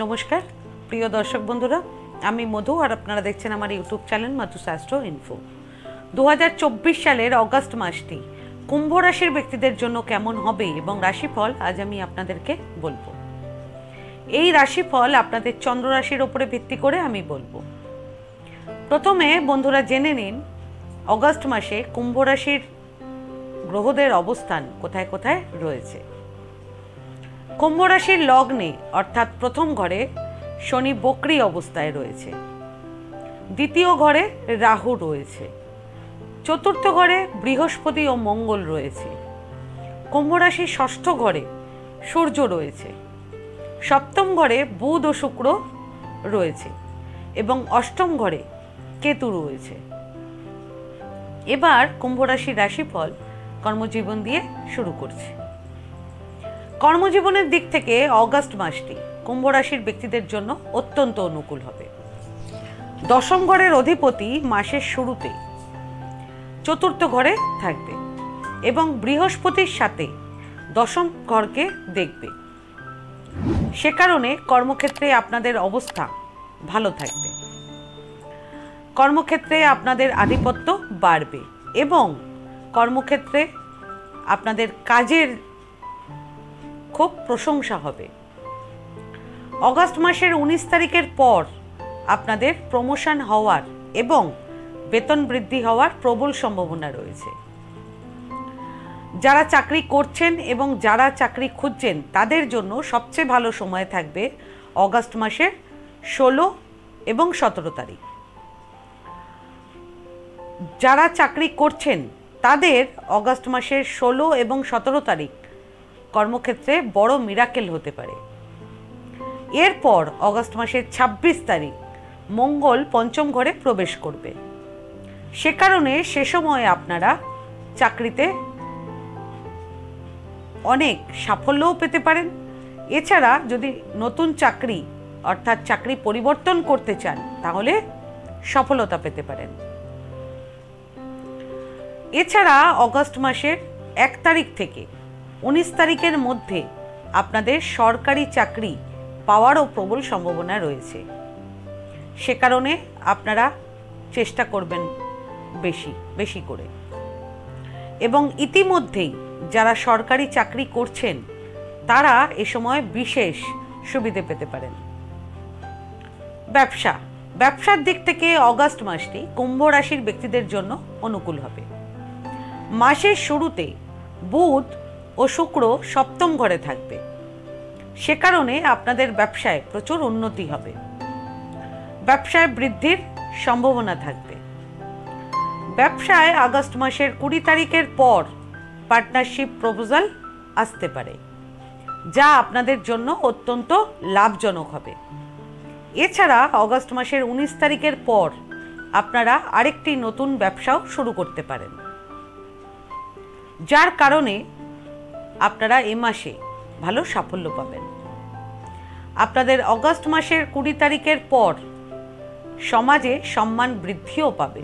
নমস্কার প্রিয় দর্শক বন্ধুরা, আমি মধু আর আপনারা দেখছেন আমার ইউটিউব চ্যানেল মাতুস অ্যাস্ট্রো ইনফো। 2024 সালের অগাস্ট মাসটি কুম্ভ রাশির ব্যক্তিদের জন্য কেমন হবে এবং রাশিফল আজ আমি আপনাদেরকে বলবো। এই রাশিফল আপনাদের চন্দ্র রাশির ওপরে ভিত্তি করে আমি বলবো। প্রথমে বন্ধুরা জেনে নিন অগাস্ট মাসে কুম্ভ রাশির গ্রহদের অবস্থান কোথায় কোথায় রয়েছে। কুম্ভ রাশির লগ্নে অর্থাৎ প্রথম ঘরে শনি বক্রী অবস্থায় রয়েছে, দ্বিতীয় ঘরে রাহু রয়েছে, চতুর্থ ঘরে বৃহস্পতি ও মঙ্গল রয়েছে, কুম্ভ রাশির ষষ্ঠ ঘরে সূর্য রয়েছে, সপ্তম ঘরে বুধ ও শুক্র রয়েছে এবং অষ্টম ঘরে কেতু রয়েছে। এবার কুম্ভ রাশির রাশিফল কর্মজীবন দিয়ে শুরু করছে। কর্মজীবনের দিক থেকে অগাস্ট মাসটি কুম্ভ রাশির ব্যক্তিদের জন্য অত্যন্ত অনুকূল হবে। দশম ঘরের অধিপতি মাসের শুরুতে চতুর্থ ঘরে থাকবে এবং বৃহস্পতির সাথে দশম ঘরকে দেখবে। সে কারণে কর্মক্ষেত্রে আপনাদের অবস্থা ভালো থাকবে, কর্মক্ষেত্রে আপনাদের আধিপত্য বাড়বে এবং কর্মক্ষেত্রে আপনাদের কাজের খুব প্রশংসা হবে। অগাস্ট মাসের 19 তারিখের পর আপনাদের প্রমোশন হওয়ার এবং বেতন বৃদ্ধি হওয়ার প্রবল সম্ভাবনা রয়েছে। যারা চাকরি করছেন এবং যারা চাকরি খুঁজছেন তাদের জন্য সবচেয়ে ভালো সময় থাকবে অগাস্ট মাসের 16 এবং 17 তারিখ। যারা চাকরি করছেন তাদের অগাস্ট মাসের 16 এবং 17 তারিখ কর্মক্ষেত্রে বড় মিরাকেল হতে পারে। এরপর অগাস্ট মাসের 26 তারিখ মঙ্গল পঞ্চম ঘরে প্রবেশ করবে। সে কারণে সে সময় আপনারা চাকরিতে অনেক সাফল্যও পেতে পারেন। এছাড়া যদি নতুন চাকরি অর্থাৎ চাকরি পরিবর্তন করতে চান তাহলে সফলতা পেতে পারেন। এছাড়া অগাস্ট মাসের 1 তারিখ থেকে 19 তারিখের মধ্যে আপনাদের সরকারি চাকরি পাওয়ারও প্রবল সম্ভাবনা রয়েছে। সে কারণে আপনারা চেষ্টা করবেন বেশি করে এবং ইতিমধ্যেই যারা সরকারি চাকরি করছেন তারা এ সময় বিশেষ সুবিধে পেতে পারেন। ব্যবসার দিক থেকে অগাস্ট মাসটি কুম্ভ রাশির ব্যক্তিদের জন্য অনুকূল হবে। মাসের শুরুতে বুধ ও শুক্র সপ্তম ঘরে থাকবে। সে কারণে আপনাদের ব্যবসায় প্রচুর উন্নতি হবে, ব্যবসায় বৃদ্ধির সম্ভাবনা থাকবে। ব্যবসায় আগস্ট মাসের 20 তারিখের পর পার্টনারশিপ প্রপোজাল আসতে পারে, যা আপনাদের জন্য অত্যন্ত লাভজনক হবে। এছাড়া অগস্ট মাসের 19 তারিখের পর আপনারা আরেকটি নতুন ব্যবসাও শুরু করতে পারেন, যার কারণে আপনারা এ মাসে ভালো সাফল্য পাবেন। আপনাদের অগস্ট মাসের 20 তারিখের পর সমাজে সম্মান বৃদ্ধিও পাবে।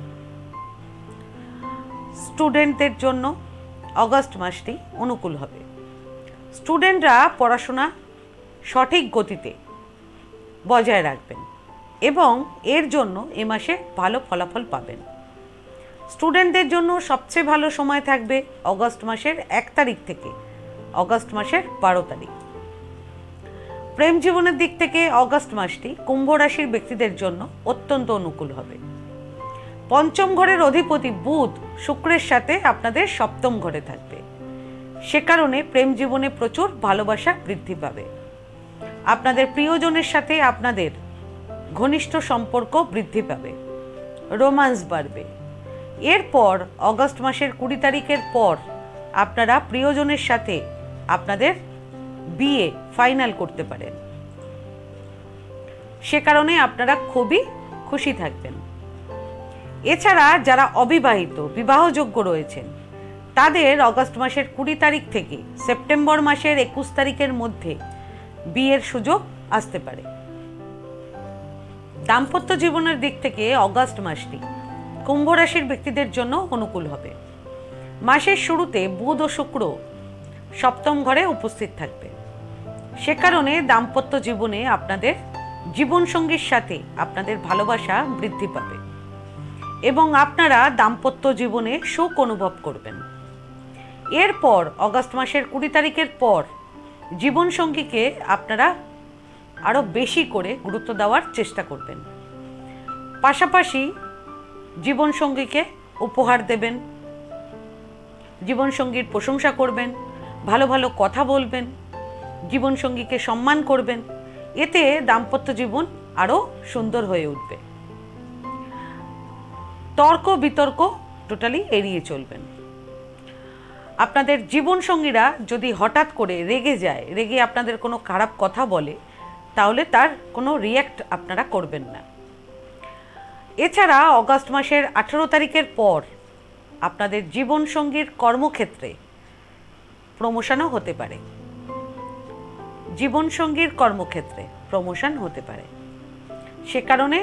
স্টুডেন্টদের জন্য অগস্ট মাসটি অনুকূল হবে। স্টুডেন্টরা পড়াশোনা সঠিক গতিতে বজায় রাখবেন এবং এর জন্য এ মাসে ভালো ফলাফল পাবেন। স্টুডেন্টদের জন্য সবচেয়ে ভালো সময় থাকবে অগস্ট মাসের 1 তারিখ থেকে অগস্ট মাসের 12 তারিখ। প্রেম জীবনের দিক থেকে অগস্ট মাসটি কুম্ভ রাশির ব্যক্তিদের জন্য অত্যন্ত অনুকূল হবে। পঞ্চম ঘরের অধিপতি বুধ শুক্রের সাথে আপনাদের সপ্তম ঘরে থাকবে। সে কারণে প্রেম জীবনে প্রচুর ভালোবাসা বৃদ্ধি পাবে। আপনাদের প্রিয়জনের সাথে আপনাদের ঘনিষ্ঠ সম্পর্ক বৃদ্ধি পাবে, রোমান্স বাড়বে। এরপর অগস্ট মাসের 20 তারিখের পর আপনারা প্রিয়জনের সাথে আপনাদের বিয়ে ফাইনাল করতে পারেন। সে কারণে আপনারা খুবই খুশি থাকবেন। এছাড়া যারা অবিবাহিত বিবাহযোগ্য রয়েছেন তাদের অগস্ট মাসের 20 তারিখ থেকে সেপ্টেম্বর মাসের 21 তারিখের মধ্যে বিয়ের সুযোগ আসতে পারে। দাম্পত্য জীবনের দিক থেকে অগস্ট মাসটি কুম্ভ রাশির ব্যক্তিদের জন্য অনুকূল হবে। মাসের শুরুতে বুধ ও শুক্র সপ্তম ঘরে উপস্থিত থাকবে। সে কারণে দাম্পত্য জীবনে আপনাদের জীবনসঙ্গীর সাথে আপনাদের ভালোবাসা বৃদ্ধি পাবে এবং আপনারা দাম্পত্য জীবনে সুখ অনুভব করবেন। এরপর অগাস্ট মাসের 20 তারিখের পর জীবনসঙ্গীকে আপনারা আরও বেশি করে গুরুত্ব দেওয়ার চেষ্টা করবেন। পাশাপাশি জীবনসঙ্গীকে উপহার দেবেন, জীবনসঙ্গীর প্রশংসা করবেন, ভালো ভালো কথা বলবেন, জীবনসঙ্গীকে সম্মান করবেন। এতে দাম্পত্য জীবন আরও সুন্দর হয়ে উঠবে। তর্ক বিতর্ক টোটালি এড়িয়ে চলবেন। আপনাদের জীবনসঙ্গীরা যদি হঠাৎ করে রেগে যায়, রেগে আপনাদের কোনো খারাপ কথা বলে, তাহলে তার কোনো রিয়্যাক্ট আপনারা করবেন না। এছাড়া অগাস্ট মাসের 18 তারিখের পর আপনাদের জীবনসঙ্গীর কর্মক্ষেত্রে প্রমোশনও হতে পারে, জীবনসঙ্গীর কর্মক্ষেত্রে প্রমোশন হতে পারে। সে কারণে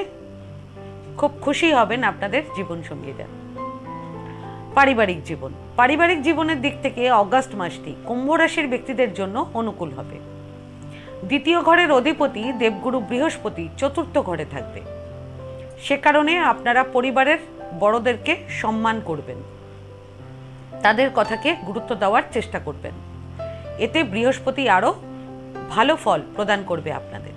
খুব খুশি হবেন আপনাদের জীবনসঙ্গীরা। পারিবারিক জীবনের দিক থেকে অগাস্ট মাসটি কুম্ভ রাশির ব্যক্তিদের জন্য অনুকূল হবে। দ্বিতীয় ঘরের অধিপতি দেবগুরু বৃহস্পতি 4র্থ ঘরে থাকবে। সে কারণে আপনারা পরিবারের বড়দেরকে সম্মান করবেন, তাদের কথাকে গুরুত্ব দেওয়ার চেষ্টা করবেন। এতে বৃহস্পতি আরও ভালো ফল প্রদান করবে আপনাদের।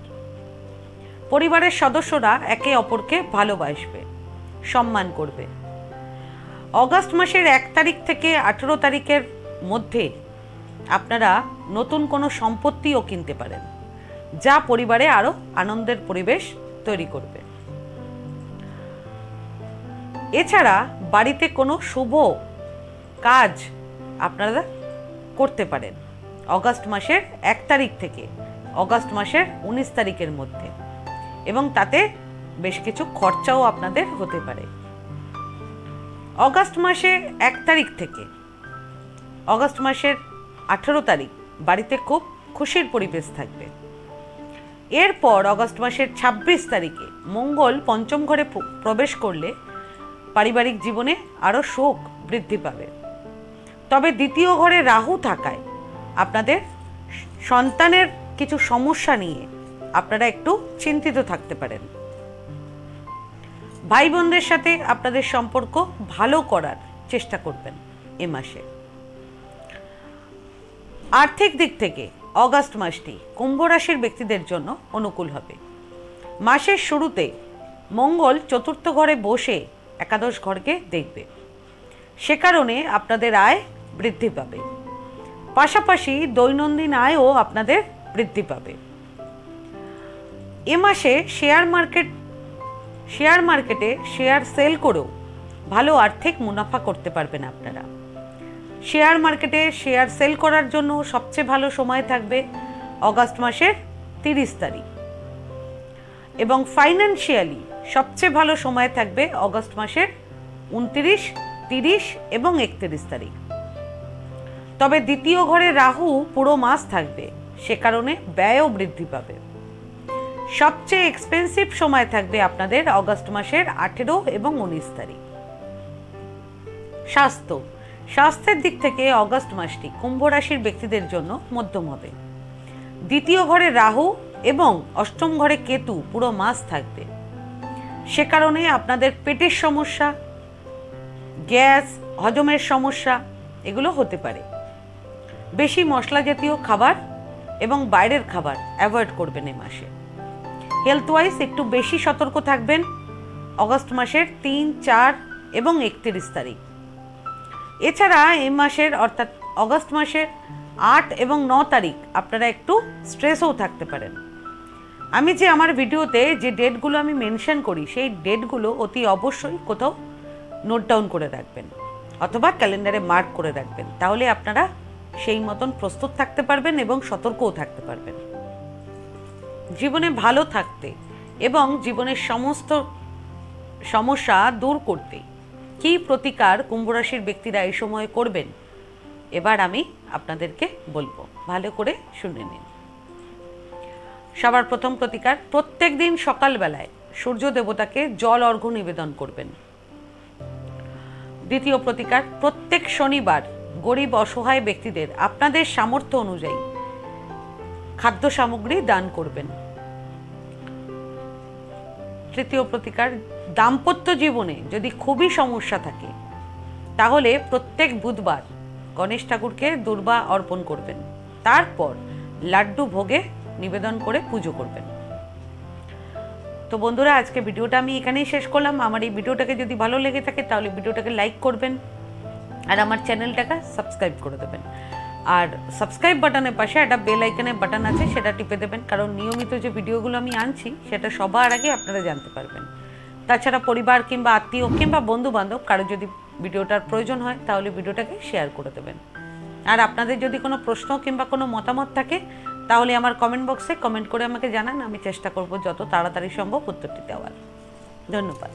পরিবারের সদস্যরা একে অপরকে ভালোবাসবে, সম্মান করবে। অগাস্ট মাসের 1 তারিখ থেকে 18 তারিখের মধ্যে আপনারা নতুন কোনো সম্পত্তিও কিনতে পারেন, যা পরিবারে আরও আনন্দের পরিবেশ তৈরি করবে। এছাড়া বাড়িতে কোনো শুভ কাজ আপনারা করতে পারেন অগাস্ট মাসের 1 তারিখ থেকে অগাস্ট মাসের 19 তারিখের মধ্যে, এবং তাতে বেশ কিছু খরচাও আপনাদের হতে পারে। অগাস্ট মাসের 1 তারিখ থেকে অগাস্ট মাসের 18 তারিখ বাড়িতে খুব খুশির পরিবেশ থাকবে। এরপর অগাস্ট মাসের 26 তারিখে মঙ্গল 5ম ঘরে প্রবেশ করলে পারিবারিক জীবনে আরও সুখ বৃদ্ধি পাবে। তবে দ্বিতীয় ঘরে রাহু থাকায় আপনাদের সন্তানের কিছু সমস্যা নিয়ে আপনারা একটু চিন্তিত থাকতে পারেন। ভাই বোনদের সাথে আপনাদের সম্পর্ক ভালো করার চেষ্টা করবেন এ মাসে। আর্থিক দিক থেকে অগাস্ট মাসটি কুম্ভ রাশির ব্যক্তিদের জন্য অনুকূল হবে। মাসের শুরুতে মঙ্গল 4র্থ ঘরে বসে একাদশ ঘরকে দেখবে, সে কারণে আপনাদের আয় বৃদ্ধি পাবে। পাশাপাশি দৈনন্দিন আয়ও আপনাদের বৃদ্ধি পাবে। এ মাসে শেয়ার মার্কেটে শেয়ার সেল করেও ভালো আর্থিক মুনাফা করতে পারবেন আপনারা। শেয়ার মার্কেটে শেয়ার সেল করার জন্য সবচেয়ে ভালো সময় থাকবে অগাস্ট মাসের 30 তারিখ, এবং ফাইন্যান্সিয়ালি সবচেয়ে ভালো সময় থাকবে অগাস্ট মাসের 29, 30 এবং 31 তারিখ। তবে দ্বিতীয় ঘরে রাহু পুরো মাস থাকবে, সে কারণে ব্যয়ও বৃদ্ধি পাবে। সবচেয়ে এক্সপেন্সিভ সময় থাকবে আপনাদের অগাস্ট মাসের 18 এবং 19 তারিখ। স্বাস্থ্যের দিক থেকে অগাস্ট মাসটি কুম্ভ রাশির ব্যক্তিদের জন্য মধ্যম হবে। দ্বিতীয় ঘরে রাহু এবং 8ম ঘরে কেতু পুরো মাস থাকবে, সে কারণে আপনাদের পেটের সমস্যা, গ্যাস, হজমের সমস্যা এগুলো হতে পারে। বেশি মশলা জাতীয় খাবার এবং বাইরের খাবার অ্যাভয়েড করবেন এই মাসে। হেলথ ওয়াইজ একটু বেশি সতর্ক থাকবেন অগাস্ট মাসের 3, 4 এবং 31 তারিখ। এছাড়া এই মাসের অর্থাৎ অগাস্ট মাসের 8 এবং 9 তারিখ আপনারা একটু স্ট্রেসও থাকতে পারেন। আমি যে আমার ভিডিওতে যে ডেটগুলো আমি মেনশন করি সেই ডেটগুলো অতি অবশ্যই কোথাও নোট ডাউন করে রাখবেন অথবা ক্যালেন্ডারে মার্ক করে রাখবেন, তাহলে আপনারা সেই মতন প্রস্তুত থাকতে পারবেন এবং সতর্কও থাকতে পারবেন। জীবনে ভালো থাকতে এবং জীবনের সমস্ত সমস্যা দূর করতে কী প্রতিকার কুম্ভ রাশির ব্যক্তিরা এই সময় করবেন, এবার আমি আপনাদেরকে বলবো, ভালো করে শুনে নিন। সবার প্রথম প্রতিকার, প্রত্যেক দিন সকালবেলায় সূর্য দেবতাকে জল অর্ঘ্য নিবেদন করবেন। দ্বিতীয় প্রতিকার, প্রত্যেক শনিবার গরিব অসহায় ব্যক্তিদের আপনাদের সামর্থ্য অনুযায়ী খাদ্য সামগ্রী দান করবেন। তৃতীয় প্রতিকার, দাম্পত্য জীবনে যদি খুবই সমস্যা থাকে তাহলে প্রত্যেক বুধবার গণেশ ঠাকুরকে দূর্বা অর্পণ করবেন, তারপর লাড্ডু ভোগে নিবেদন করে পুজো করবেন। তো বন্ধুরা, আজকে ভিডিওটা আমি এখানেই শেষ করলাম। আমার এই ভিডিওটাকে যদি ভালো লেগে থাকে তাহলে ভিডিওটাকে লাইক করবেন আর আমার চ্যানেলটাকে সাবস্ক্রাইব করে দেবেন। আর সাবস্ক্রাইব বাটনের পাশে একটা বেল আইকনের বাটন আছে, সেটা টিপে দেবেন, কারণ নিয়মিত যে ভিডিওগুলো আমি আনছি সেটা সবার আগে আপনারা জানতে পারবেন। তাছাড়া পরিবার কিংবা আত্মীয় কিংবা বন্ধু বান্ধব কারো যদি ভিডিওটার প্রয়োজন হয় তাহলে ভিডিওটাকে শেয়ার করে দেবেন। আর আপনাদের যদি কোনো প্রশ্ন কিংবা কোনো মতামত থাকে তাহলে আমার কমেন্ট বক্সে কমেন্ট করে আমাকে জানান, আমি চেষ্টা করব যত তাড়াতাড়ি সম্ভব উত্তরটি দেওয়ার। ধন্যবাদ।